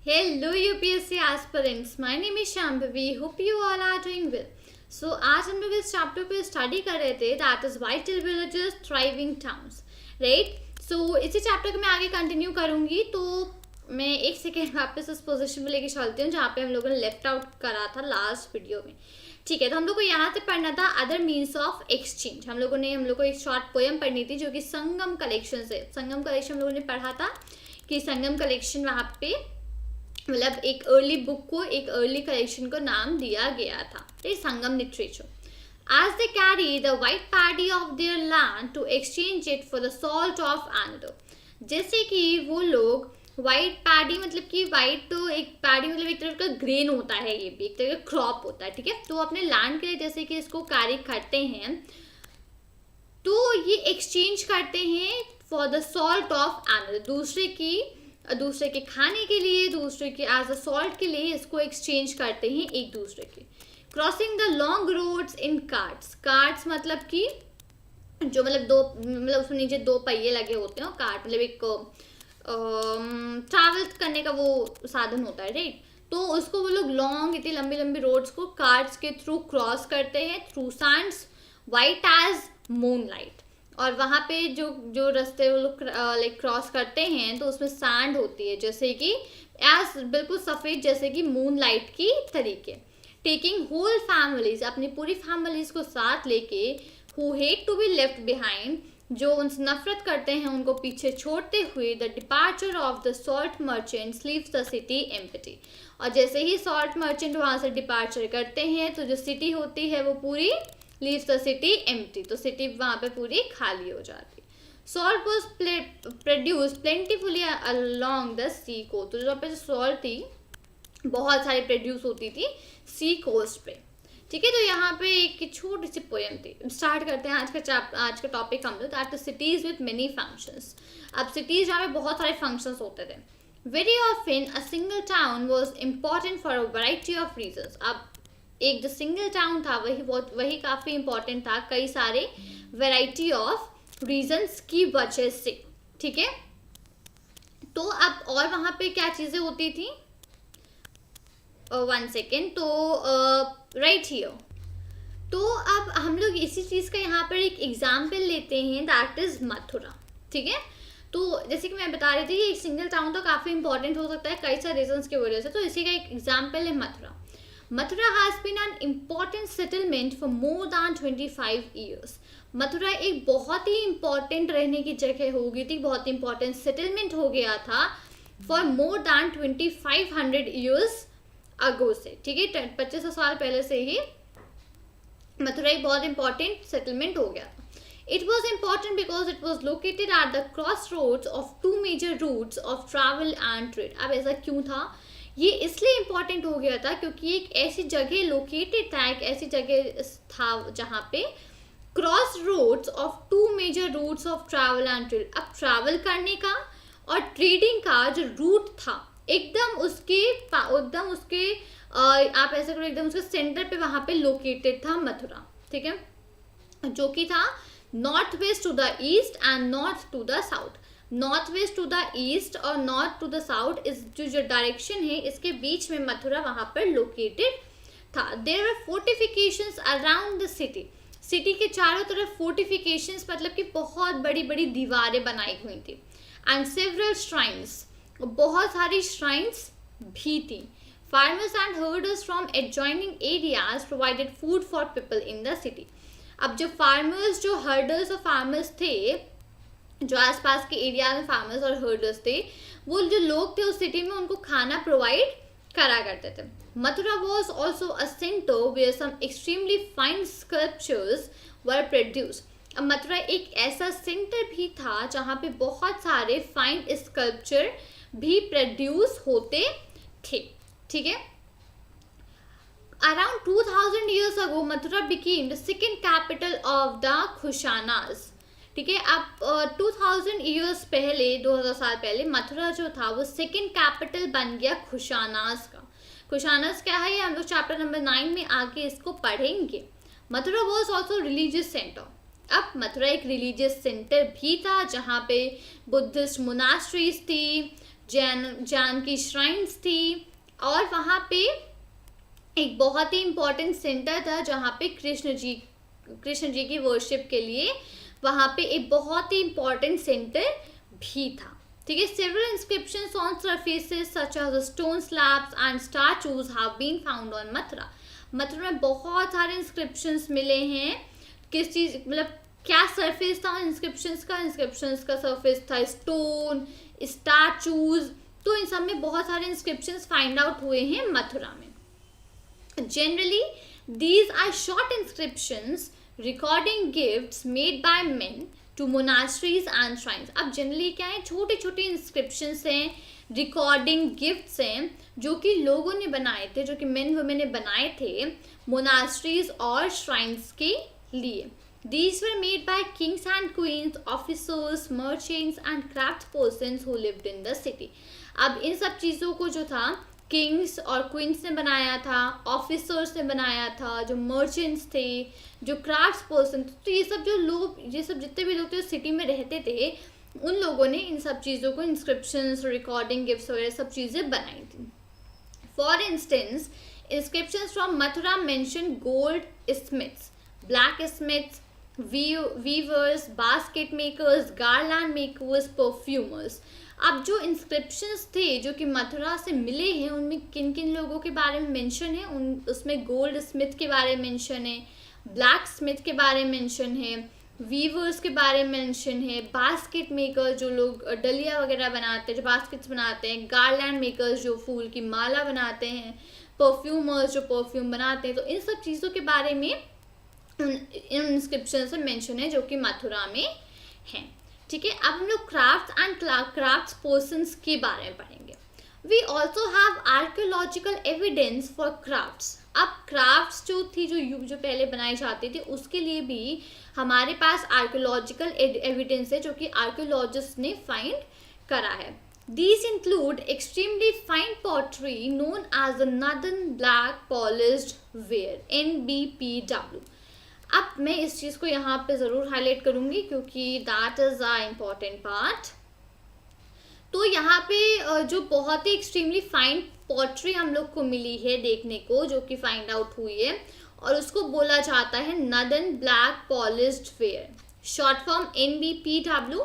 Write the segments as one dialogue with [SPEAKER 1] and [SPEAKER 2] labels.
[SPEAKER 1] Hello UPSC aspirants, my name is Shambhavi. Hope you all are doing well. So आज हम लोग इस chapter पे स्टडी कर रहे थे that is vital villages thriving towns, right. So इसी चैप्टर को मैं आगे कंटिन्यू करूंगी, तो मैं एक सेकेंड वापस उस पोजीशन पे लेके चलती हूँ जहाँ पे हम लोगों ने लेफ्ट आउट करा था लास्ट वीडियो में। ठीक है, तो हम लोग को यहाँ से पढ़ना था अदर मीन्स ऑफ एक्सचेंज। हम लोग को एक शॉर्ट पोएम पढ़नी थी जो कि संगम कलेक्शन से, संगम कलेक्शन हम लोगों ने पढ़ा था कि संगम कलेक्शन वहाँ पे मतलब एक अर्ली बुक को, एक अर्ली कलेक्शन को नाम दिया गया था, संगम literature. As they carry the white paddy of their land to exchange it for the salt of another, जैसे कि वो लोग वाइट पैडी मतलब कि वाइट तो एक पैडी मतलब एक तरह का ग्रेन होता है, ये भी एक तरह का क्रॉप होता है, ठीक है। तो अपने लैंड के लिए जैसे कि इसको कैरी करते हैं तो ये एक्सचेंज करते हैं for the salt of another, दूसरे के खाने के लिए, दूसरे के एज अ सॉल्ट के लिए इसको एक्सचेंज करते हैं एक दूसरे के। Crossing the long roads in carts, carts मतलब कि जो मतलब उसमें नीचे दो पहिए लगे होते हैं, कार्ट मतलब एक ट्रैवल करने का वो साधन होता है, राइट। तो उसको वो लोग लॉन्ग इतनी लंबी लंबी रोड्स को कार्ट्स के थ्रू क्रॉस करते हैं through sands white as moonlight. और वहाँ पे जो जो रास्ते वो लोग लाइक क्रॉस करते हैं तो उसमें सैंड होती है जैसे कि एज बिल्कुल सफ़ेद जैसे कि मून लाइट की तरीके। टेकिंग होल फैमिलीज, अपनी पूरी फैमिलीज को साथ लेके, who hate to be left behind, जो उनसे नफरत करते हैं उनको पीछे छोड़ते हुए, the departure of the salt merchants leaves the city empty. और जैसे ही सॉल्ट मर्चेंट वहाँ से डिपार्चर करते हैं तो जो सिटी होती है वो पूरी लीव्स द सिटी एम्प्टी, तो सिटी वहाँ पे पूरी खाली हो जाती। Salt was produce plentifully along the sea coast, तो जो पे सॉल्ट थी बहुत सारी प्रोड्यूस होती थी सी कोस्ट पे, ठीक है। तो यहाँ पे एक छोटी सी पोएम थी। स्टार्ट करते हैं आज का टॉपिक हम लोग, that cities with many functions. अब सिटीज जहाँ पे बहुत सारे फंक्शंस होते थे। Very often a single town was important for a variety of reasons. अब एक जो सिंगल टाउन था वही काफ़ी इंपॉर्टेंट था कई सारे वैरायटी ऑफ रीजंस की वजह से, ठीक है। तो अब और वहाँ पे क्या चीज़ें होती थी, वन सेकेंड, तो राइट हियर। तो अब हम लोग इसी चीज़ का यहाँ पर एक एग्जाम्पल लेते हैं, दैट इज़ मथुरा, ठीक है। तो जैसे कि मैं बता रही थी एक सिंगल टाउन तो काफ़ी इंपॉर्टेंट हो सकता है कई सारे रीजंस की वजह से, तो इसी का एक एग्जाम्पल है Mathura. Mathura has been an important settlement for more than 25 years. Mathura एक बहुत ही इम्पॉर्टेंट रहने की जगह हो गई थी, बहुत इम्पॉर्टेंट सेटलमेंट हो गया था for more than 2500 years ago से, ठीक है। 2500 साल पहले से ही मथुरा एक बहुत इम्पॉर्टेंट सेटलमेंट हो गया था। It was important because it was located at the crossroads of two major routes of travel and trade. अब ऐसा क्यों था, ये इसलिए इम्पॉर्टेंट हो गया था क्योंकि एक ऐसी जगह लोकेटेड था, एक ऐसी जगह था जहाँ पे crossroads of two major routes of travel and trade. अब ट्रैवल करने का और ट्रेडिंग का जो रूट था एकदम उसके आप ऐसे करो एकदम उसके सेंटर पे वहाँ पे लोकेटेड था मथुरा, ठीक है, जो कि था north west to the east and north to the south. North west to the east और नॉर्थ टू द साउथ इस जो डायरेक्शन है इसके बीच में मथुरा वहाँ पर लोकेटेड था। There were fortifications around the city, city के चारों तरफ फोर्टिफिकेशंस मतलब कि बहुत बड़ी बड़ी दीवारें बनाई हुई थी। एंड सेवरल श्राइन्स, बहुत सारी श्राइन्स भी थी। Farmers and herders from adjoining areas provided food for people in the city. अब जो फार्मर्स, जो हर्डर्स और फार्मर्स थे, जो आसपास के एरिया में फार्मर्स और हर्डर्स थे, वो जो लोग थे उस सिटी में उनको खाना प्रोवाइड करा करते थे। Mathura was also a centre where some extremely fine sculptures were produce. अब मथुरा एक ऐसा सेंटर भी था जहाँ पे बहुत सारे फाइन स्कल्पचर भी प्रोड्यूस होते थे, ठीक है। Around 2000 years ago, Mathura became the second capital of the Kushanas. ठीक है, अब 2000 ईयर्स पहले, 2000 साल पहले मथुरा जो था वो सेकंड कैपिटल बन गया खुशानास का। खुशानास क्या है ये हम लोग चैप्टर नंबर 9 में आगे इसको पढ़ेंगे। Mathura was also religious centre. अब मथुरा एक रिलीजियस सेंटर भी था जहाँ पे बुद्धिस्ट मोनास्ट्रीज थी, जैन की श्राइन्स थी, और वहाँ पे एक बहुत ही इम्पोर्टेंट सेंटर था जहाँ पे कृष्ण जी की वर्शिप के लिए वहाँ पे एक बहुत ही इम्पोर्टेंट सेंटर भी था, ठीक है। Several inscriptions on surfaces such as stone slabs and statues have been found on Mathura. Mathura में बहुत सारे इंस्क्रिप्शंस मिले हैं। किस चीज़, मतलब क्या सरफेस था इंस्क्रिप्शंस का सरफेस था स्टोन, स्टैचूज, तो इन सब में बहुत सारे इंस्क्रिप्शंस फाइंड आउट हुए हैं मथुरा में। Generally, these are short inscriptions recording gifts made by men to monasteries and shrines. अब जनरली क्या है, छोटे छोटे इंस्क्रिप्शंस हैं, रिकॉर्डिंग गिफ्ट्स हैं जो कि लोगों ने बनाए थे, जो कि मेन वुमेन ने बनाए थे मोनास्ट्रीज और श्राइन्स के लिए। These were made by kings and queens, officers, merchants and craftspersons who lived in the city. अब इन सब चीज़ों को जो था किंग्स और क्वींस ने बनाया था, ऑफिसर्स ने बनाया था, जो मर्चेंट्स थे, जो क्राफ्ट्स पर्सन, तो ये सब जितने भी लोग थे सिटी में रहते थे, उन लोगों ने इन सब चीज़ों को, इंस्क्रिप्शंस, रिकॉर्डिंग गिफ्ट्स वगैरह सब चीज़ें बनाई थी। For instance, inscriptions from Mathura mention goldsmiths, blacksmiths, weavers, basket makers, garland makers, perfumers. अब जो इंस्क्रिप्शंस थे जो कि मथुरा से मिले हैं उनमें किन किन लोगों के बारे में मेंशन है, उसमें गोल्ड स्मिथ के बारे में मेंशन है, ब्लैक स्मिथ के बारे में मेंशन है, वीवर्स के बारे में मेंशन है, बास्केट मेकर जो लोग डलिया वगैरह बनाते हैं, जो बास्केट्स बनाते हैं, गार्लैंड मेकर्स जो फूल की माला बनाते हैं, परफ्यूमर्स जो परफ्यूम बनाते हैं। तो इन सब चीज़ों के बारे में इन इंस्क्रिप्शन से मेंशन है जो कि मथुरा में है, ठीक है। अब हम लोग क्राफ्ट्स एंड क्राफ्ट्स पर्सन्स के बारे में पढ़ेंगे। We also have archaeological evidence for crafts. अब क्राफ्ट्स जो थी जो पहले बनाई जाती थी उसके लिए भी हमारे पास आर्कियोलॉजिकल एविडेंस है जो कि आर्कियोलॉजिस्ट ने फाइंड करा है। These include extremely fine pottery known as the Northern Black Polished Ware (NBPW). अब मैं इस चीज़ को यहाँ पे ज़रूर हाईलाइट करूँगी क्योंकि that is a important part. तो यहाँ पे जो बहुत ही एक्सट्रीमली फाइन पॉटरी हम लोग को मिली है देखने को, जो कि फाइंड आउट हुई है, और उसको बोला जाता है northern black polished where, short form NBPW,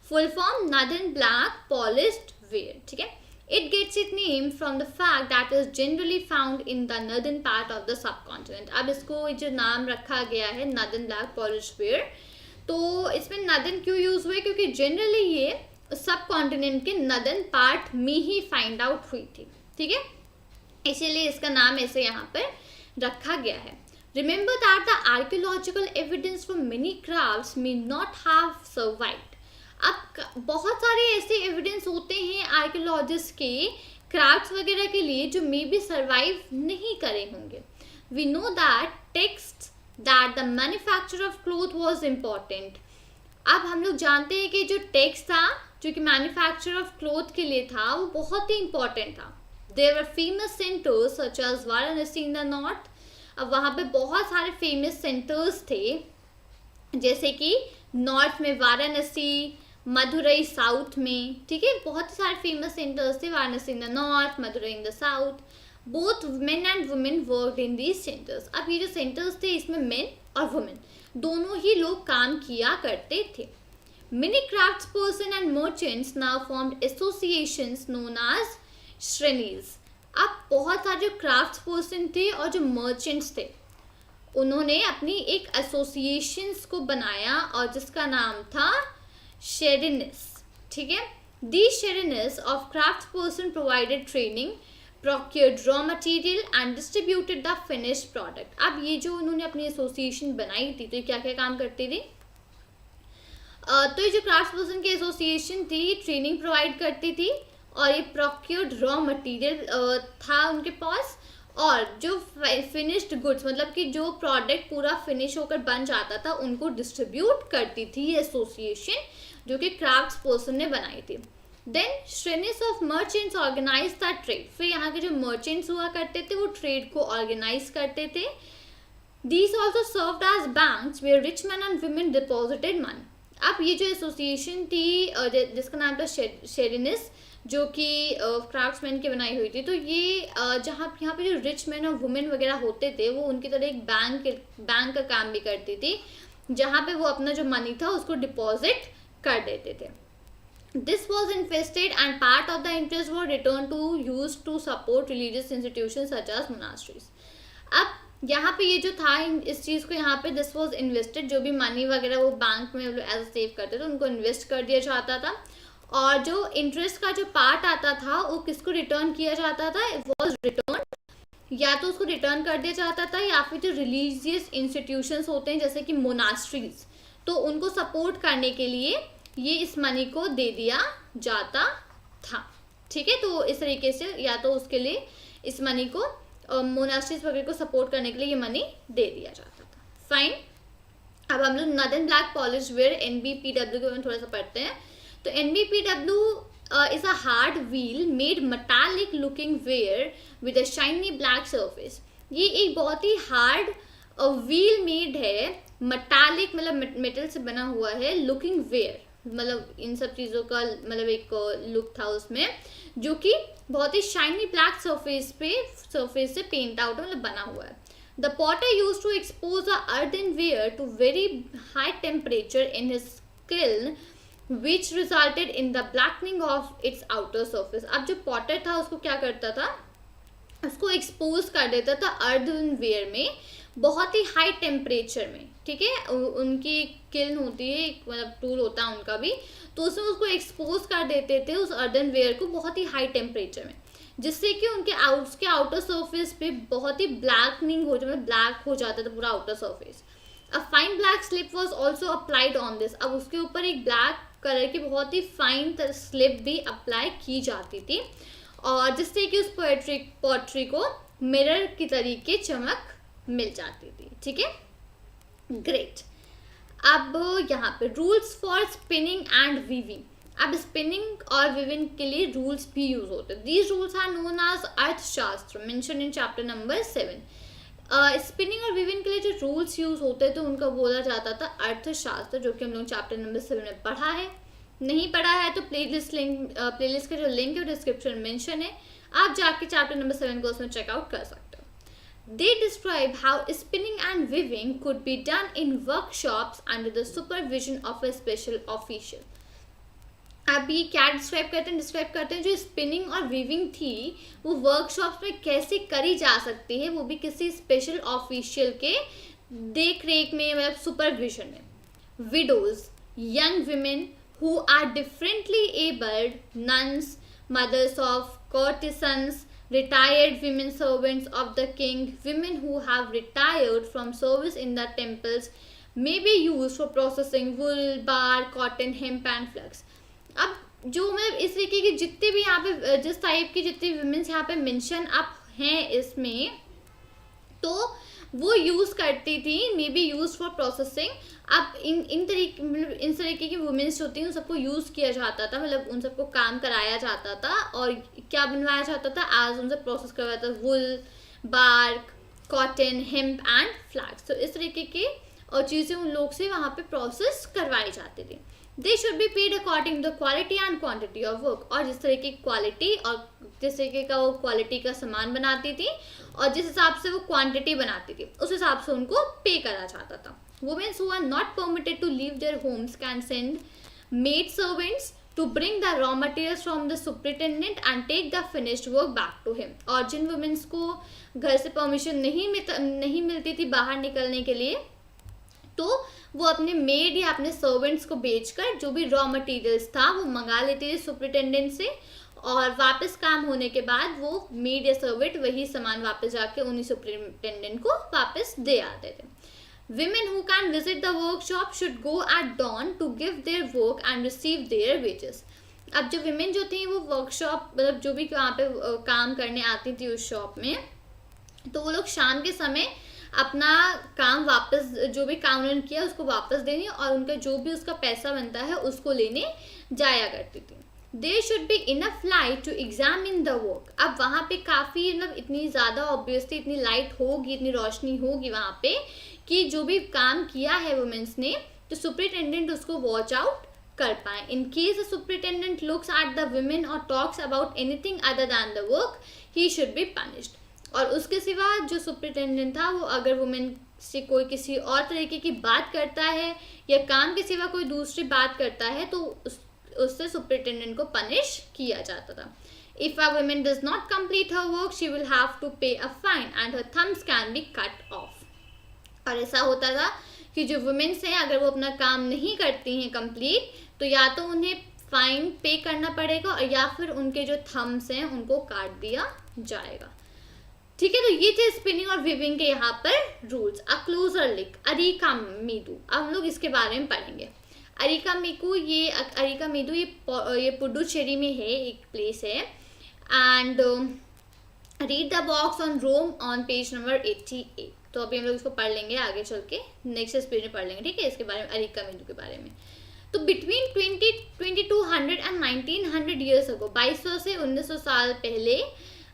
[SPEAKER 1] full form northern black polished where, ठीक है। It gets its name from the fact that is generally found in the northern part of the subcontinent. अब इसको जो नाम रखा गया है northern black polished ware, तो इसमें northern क्यों यूज हुए, क्योंकि जनरली ये सब कॉन्टिनेंट के नॉर्दर्न पार्ट में ही फाइंड आउट हुई थी, ठीक है, इसीलिए इसका नाम ऐसे यहाँ पर रखा गया है। Remember that the archaeological evidence for many crafts may not have survived. अब बहुत सारे ऐसे एविडेंस होते हैं आर्कियोलॉजिस्ट के क्राफ्ट्स वगैरह के लिए जो मे बी सर्वाइव नहीं करे होंगे। We know that text that the manufacture of cloth was important. अब हम लोग जानते हैं कि जो टेक्स्ट था जो कि मैन्युफैक्चर ऑफ क्लोथ के लिए था वो बहुत ही इम्पॉर्टेंट था। There were famous centres such as Varanasi in the north. अब वहाँ पे बहुत सारे फेमस सेंटर्स थे, जैसे कि नॉर्थ में वाराणसी, मदुरई साउथ में, ठीक है, बहुत सारे फेमस सेंटर्स थे, Varanasi in the north, Madurai in the south. Both men and women worked in these centres. अब ये जो सेंटर्स थे इसमें मेन और वुमेन दोनों ही लोग काम किया करते थे। Many crafts person and merchants now formed associations known as shrenis. अब बहुत सारे जो क्राफ्ट्स पर्सन थे और जो मर्चेंट्स थे उन्होंने अपनी एक एसोसिएशंस को बनाया और जिसका नाम था शेरिनिस, ठीक है। These शेरिनिस of craftsperson provided training, procured raw material and distributed the finished product. अब ये जो उन्होंने अपनी एसोसिएशन बनाई थी तो ये क्या क्या काम करती थी, तो ये जो क्राफ्ट्सपर्सन की एसोसिएशन थी ट्रेनिंग प्रोवाइड करती थी और ये प्रोक्योर्ड रॉ मटेरियल था उनके पास, और जो फिनिश्ड गुड्स मतलब कि जो प्रोडक्ट पूरा फिनिश होकर बन जाता था उनको डिस्ट्रीब्यूट करती थी ये एसोसिएशन जो कि क्राफ्ट्स पर्सन ने बनाई थी। Then shrenis of merchants organise the trade. फिर यहाँ के जो मर्चेंट्स हुआ करते थे वो ट्रेड को ऑर्गेनाइज करते थे। These also served as banks where rich man and women deposited money. अब ये जो एसोसिएशन थी जिसका नाम था शेरिनिस, जो कि क्राफ्ट्समैन की बनाई हुई थी। तो ये जहाँ यहाँ पे जो रिच मैन और वुमेन वगैरह होते थे वो उनकी तरह एक बैंक का काम भी करती थी, जहाँ पे वो अपना जो मनी था उसको डिपॉजिट कर देते थे। This was invested and part of the interest was returned to used to support religious institutions such as monasteries. अब यहाँ पे ये जो था इस चीज़ को यहाँ पे दिस वॉज इन्वेस्टेड, जो भी मनी वगैरह वो बैंक में एज सेव करते थे उनको इन्वेस्ट कर दिया जाता था, और जो इंटरेस्ट का जो पार्ट आता था वो किसको रिटर्न किया जाता था, वॉज रिटर्न, या तो उसको रिटर्न कर दिया जाता था या फिर जो रिलीजियस इंस्टीट्यूशंस होते हैं जैसे कि मोनास्ट्रीज, तो उनको सपोर्ट करने के लिए ये इस मनी को दे दिया जाता था। ठीक है, तो इस तरीके से या तो उसके लिए इस मनी को मोनास्ट्रीज वगैरह को सपोर्ट करने के लिए ये मनी दे दिया जाता था। फाइन, अब हम लोग northern black polish ware NBPW के बारे में थोड़ा सा पढ़ते हैं। तो NBPW is a hard wheel made metallic looking ware with a shiny black surface। ये एक बहुत ही हार्ड व्हील मेड है, मेटालिक मतलब मेटल से बना हुआ है, लुकिंग वेयर मतलब इन सब चीज़ों का मतलब एक लुक था उसमें, जो कि बहुत ही शाइनी ब्लैक सरफेस से पेंट आउट मतलब बना हुआ है। The potter used to expose a earthenware to very high temperature in his kiln which resulted in the blackening of its outer surface। अब जो पॉटर था उसको क्या करता था, उसको एक्सपोज कर देता था earthenware में बहुत ही हाई टेम्परेचर में। ठीक है, उनकी किल्न होती है, एक मतलब टूल होता है उनका भी, तो उसमें उसको एक्सपोज कर देते थे उस earthenware को बहुत ही हाई टेम्परेचर में, जिससे कि उनके आउटर सरफेस पे बहुत ही ब्लैकनिंग हो जाए, मतलब ब्लैक हो जाता था पूरा outer surface. A fine black slip was also applied on this. अब उसके ऊपर एक ब्लैक कलर की बहुत ही फाइन स्लिप भी अप्लाई की जाती थी, और जिससे कि उस पॉटरी को मिरर की तरीके चमक मिल जाती थी। ठीक है, ग्रेट। अब यहाँ पे rules for spinning and weaving. अब स्पिनिंग और विविंग के लिए रूल्स भी यूज होते हैं। These rules are known as Arthashastra mention in chapter number 7। Spinning और विविंग के लिए जो रूल्स यूज होते थे उनको बोला जाता था अर्थशास्त्र, जो कि हम लोग चैप्टर नंबर 7 में पढ़ा है। नहीं पढ़ा है तो प्लेलिस्ट का जो लिंक है डिस्क्रिप्शन मेंशन है, आप जाके चैप्टर नंबर 7 को उसमें चेकआउट कर सकते हो। They describe how spinning and weaving could be done in workshops under the supervision of a special official। अब ये क्या डिस्क्राइब करते हैं जो स्पिनिंग और वीविंग थी वो वर्कशॉप्स में कैसे करी जा सकती है, वो भी किसी स्पेशल ऑफिशियल के देख रेख में मतलब सुपरविजन में। Widows, young women who are differently abled, nuns, mothers of courtesans, retired women servants of the king, women who have retired from service in the temples may be used for processing wool, bark, cotton, hemp and flax। अब जो मतलब इस तरीके की जितने भी यहाँ पे जिस टाइप की जितनी विमेंस यहाँ पे मेंशन अप हैं इसमें, तो वो यूज़ करती थी, may be use for processing. अब इन तरीके की वुमेन्स होती हैं उन सबको यूज़ किया जाता था, मतलब उन सबको काम कराया जाता था और क्या बनवाया जाता था, आज उनसे प्रोसेस करवाया था wool, bark, cotton, hemp and flax. तो इस तरीके की और चीज़ें उन लोग से वहाँ पे प्रोसेस करवाई जाती थी। They should be paid according the quality and quantity of work. और जिस तरीके की क्वालिटी और जिस तरीके का वो क्वालिटी का सामान बनाती थी और जिस हिसाब से वो क्वांटिटी बनाती थी उस हिसाब से उनको पे करा जाता था। Womens who are not permitted to leave their homes can send maid servants to bring the raw materials from the superintendent and take the finished work back to him. और जिन वुमेन्स को घर से परमिशन नहीं मिलती थी बाहर निकलने के लिए, तो वो अपने मेड या अपने सर्वेंट्स को बेचकर जो भी रॉ मटेरियल्स था वो मंगा लेते थे सुपरिटेंडेंट से, और वापस काम होने के बाद वो मेड या सर्वेंट वही सामान वापस जाके उन्हीं सुपरिटेंडेंट को वापस दे आते थे। Women who can visit the workshop should go at dawn to give their work and receive their wages। अब जो विमेन जो थी वो वर्कशॉप मतलब जो भी वहाँ पे काम करने आती थी उस शॉप में, तो वो लोग शाम के समय अपना काम वापस जो भी काम उन्होंने किया उसको वापस देने और उनका जो भी उसका पैसा बनता है उसको लेने जाया करती थी। There should be enough light to examine the work। अब वहाँ पे काफ़ी मतलब इतनी ज़्यादा ऑब्वियसली इतनी लाइट होगी, इतनी रोशनी होगी वहाँ पे कि जो भी काम किया है वुमेन्स ने तो सुपरिटेंडेंट उसको वॉच आउट कर पाए. In case the superintendent looks at the women और talks about anything other than the work, he should be punished. और उसके सिवा जो सुपरिटेंडेंट था वो अगर वुमेन से कोई किसी और तरीके की बात करता है या काम के सिवा कोई दूसरी बात करता है तो उससे सुपरिटेंडेंट को पनिश किया जाता था. If a woman does not complete her work, she will have to pay a fine and her thumbs can be cut off. और ऐसा होता था कि जो वुमेन्स हैं अगर वो अपना काम नहीं करती हैं कंप्लीट, तो या तो उन्हें फाइन पे करना पड़ेगा और या फिर उनके जो थम्स हैं उनको काट दिया जाएगा. ठीक है, तो ये थे स्पिनिंग और वीविंग के यहाँ पर रूल्स. अ क्लोजर लिंक, अरिका मेदु. अब हम लोग इसके बारे में पढ़ेंगे. अरिका मेदु ये पुडुचेरी में है, एक प्लेस है. And read the box on Rome on page number 88. तो अभी हम लोग इसको पढ़ लेंगे, आगे चल के नेक्स्ट स्पीड में पढ़ लेंगे. ठीक है, इसके बारे में, अरिका मेदु के बारे में. तो बिटवीन 2200 एंड 1900 ईयर्स अगो, 2200 से 1900 साल पहले,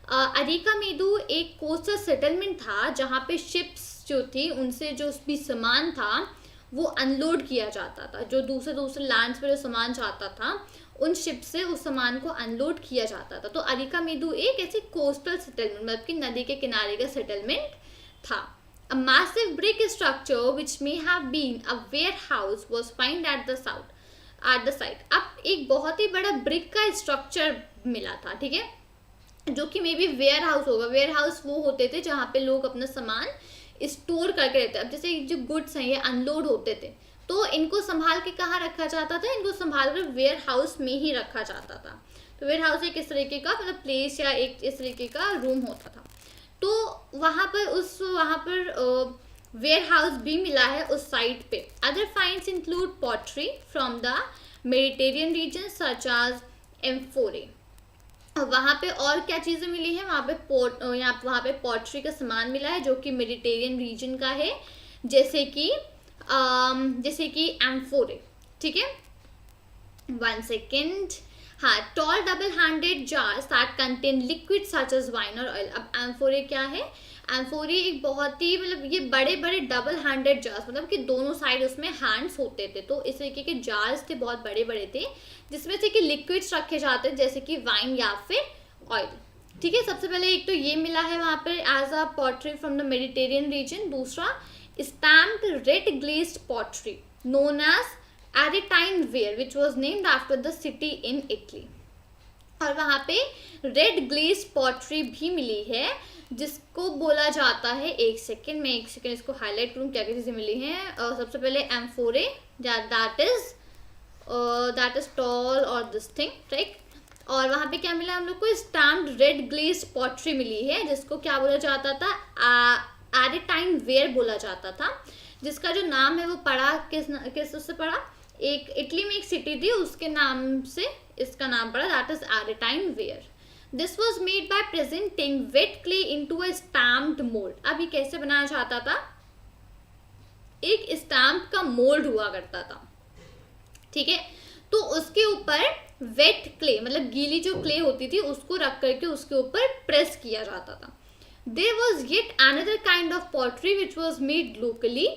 [SPEAKER 1] अरिका मेदु एक कोस्टल सेटलमेंट था जहाँ पे शिप्स जो थी उनसे जो भी सामान था वो अनलोड किया जाता था. जो दूसरे लैंड्स पे जो सामान जाता था उन शिप से उस सामान को अनलोड किया जाता था. तो अरिका मेदु एक ऐसी कोस्टल सेटलमेंट, मतलब कि नदी के किनारे का सेटलमेंट था. A massive brick structure which may have been a warehouse was found at the site. अब एक बहुत ही बड़ा ब्रिक का स्ट्रक्चर मिला था. ठीक है, जो कि मे बी वेयर हाउस होगा. वेयर हाउस वो होते थे जहाँ पे लोग अपना सामान स्टोर करके रहते. अब जैसे जो गुड्स हैं ये अनलोड होते थे तो इनको संभाल के कहाँ रखा जाता था, इनको संभाल कर वेयर हाउस में ही रखा जाता था. तो वेयर हाउस एक इस तरीके का मतलब प्लेस या एक इस तरीके का रूम होता था. तो वहाँ पर वेयर हाउस भी मिला है उस साइट पे. Other finds include pottery from the Mediterranean region such as amphorae. वहाँ पे और क्या चीज़ें मिली है, वहाँ पे पॉटरी का सामान मिला है जो कि मेडिटेरियन रीजन का है, जैसे कि एम्फोरे. ठीक है, 1 सेकेंड. हाँ, tall double handed jars that contain liquid such as wine और ऑयल. अब एम्फोरे क्या है? एम्फोरे एक बहुत ही मतलब ये बड़े बड़े डबल हैंडेड जार्स, मतलब कि दोनों साइड उसमें हैंड्स होते थे. तो इस तरीके के जार्स थे, बहुत बड़े बड़े थे, जिसमें से कि लिक्विड्स रखे जाते हैं जैसे कि वाइन या फिर ऑयल. ठीक है, सबसे पहले एक तो ये मिला है वहाँ पर as a pottery from the Mediterranean region. दूसरा stamped red glazed pottery known as Aretine ware which was named after the city in Italy. और वहाँ पे रेड ग्लेज पॉटरी भी मिली है जिसको बोला जाता है, एक सेकेंड इसको हाईलाइट करूँ क्या क्या चीज़ें मिली हैं. सबसे पहले एम्फोरे, दैट इज टॉल और दिस थिंग, राइट. और वहाँ पे क्या मिला हम लोग को? स्टैम्प्ड रेड ग्लेज पॉटरी मिली है जिसको क्या बोला जाता था? एरेटाइन वेयर बोला जाता था, जिसका जो नाम है वो पड़ा किस उससे पड़ा? एक इटली में एक सिटी थी उसके नाम से इसका नाम पड़ा, that is Arretine ware. This was made by presenting wet clay into a stamped mould. अब ये कैसे बनाया जाता था? एक स्टैम्प का मोल्ड हुआ करता था. ठीक है, तो उसके ऊपर वेट क्ले मतलब गीली जो क्ले होती थी उसको रख करके उसके ऊपर प्रेस किया जाता था. There was yet another kind of pottery which was made locally.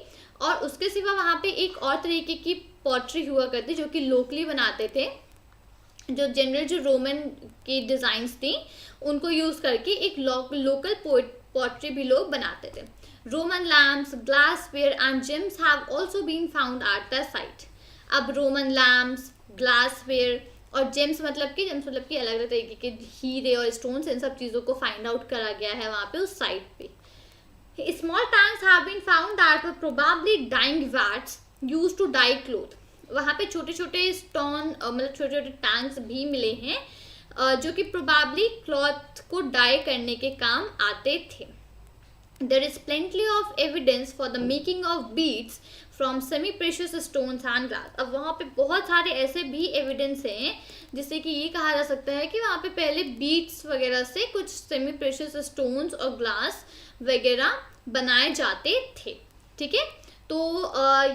[SPEAKER 1] और उसके सिवा वहाँ पे एक और तरीके की पॉटरी हुआ करती जो कि लोकली बनाते थे, जो जनरल जो रोमन की डिज़ाइंस थी उनको यूज़ करके एक लोकल पॉटरी भी लोग बनाते थे. Roman lamps, glassware and gems have also been found at the site. अब रोमन लैम्प्स, ग्लासवेयर और जेम्स मतलब कि अलग अलग तरीके के हीरे और स्टोन्स, इन सब चीज़ों को फाइंड आउट करा गया है वहाँ पे उस साइट पे. Small tanks have been found that were probably dyeing vats used to dye cloth. वहाँ पे छोटे छोटे स्टोन मतलब छोटे छोटे टैंक्स भी मिले हैं जो कि प्रोबेबली क्लॉथ को डाई करने के काम आते थे. There is plenty of evidence for the making of beads from semi-precious stones and glass. अब वहाँ पे बहुत सारे ऐसे भी एविडेंस हैं जिससे कि ये कहा जा सकता है कि वहाँ पे पहले बीड्स वगैरह से कुछ सेमी प्रेशियस स्टोन्स और ग्लास वगैरह बनाए जाते थे. ठीक है, तो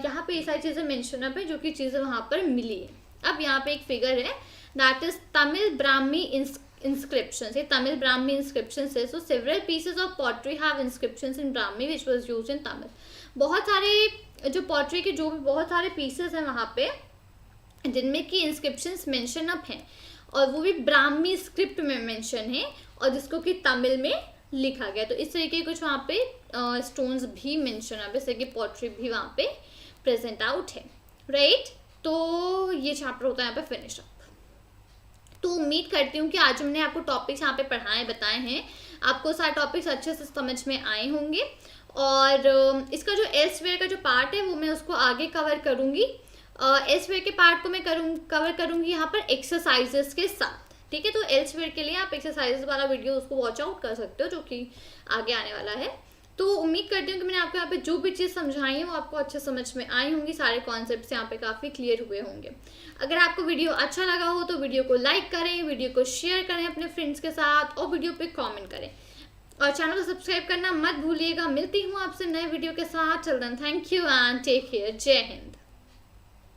[SPEAKER 1] यहाँ पे ये सारी चीज़ें मेंशन अप है जो कि चीज़ें वहाँ पर मिली है. अब यहाँ पे एक फिगर है that is Tamil Brahmi inscriptions. ये तमिल ब्राह्मी inscriptions है. So several pieces of pottery have inscriptions in Brahmi which was used in Tamil. बहुत सारे जो पॉटरी के जो भी बहुत सारे पीसेस हैं वहाँ पे जिनमें कि इंस्क्रिप्शंस मेंशन अप हैं और वो भी ब्राह्मी स्क्रिप्ट में मेंशन है और जिसको कि तमिल में लिखा गया। तो इस तरीके कुछ वहाँ पे स्टोन्स भी मेंशन है, जैसे कि पॉटरी भी वहाँ पे प्रेजेंट आउट है, राइट। तो ये चैप्टर होता है यहाँ पे फिनिश अप। तो उम्मीद करती हूँ कि आज हमने आपको टॉपिक्स यहाँ पे पढ़ाए बताए हैं, आपको सारे टॉपिक्स अच्छे से समझ में आए होंगे। और इसका जो एल्सवेयर का जो पार्ट है वो मैं उसको आगे कवर करूँगी। एल्सवेयर के पार्ट को मैं कवर करूँगी यहाँ पर एक्सरसाइजेस के साथ, ठीक है। तो एल्सवेयर के लिए आप एक्सरसाइजेस वाला वीडियो उसको वॉच आउट कर सकते हो, जो कि आगे आने वाला है। तो उम्मीद करती हूँ कि मैंने आपको यहाँ पे जो भी चीज़ समझाई है वो आपको अच्छे समझ में आई होंगी, सारे कॉन्सेप्ट्स यहाँ पे काफ़ी क्लियर हुए होंगे। अगर आपको वीडियो अच्छा लगा हो तो वीडियो को लाइक करें, वीडियो को शेयर करें अपने फ्रेंड्स के साथ और वीडियो पे कमेंट करें और चैनल को सब्सक्राइब करना मत भूलिएगा। मिलती हूँ आपसे नए वीडियो के साथ। Till then thank you and take care. जय हिंद।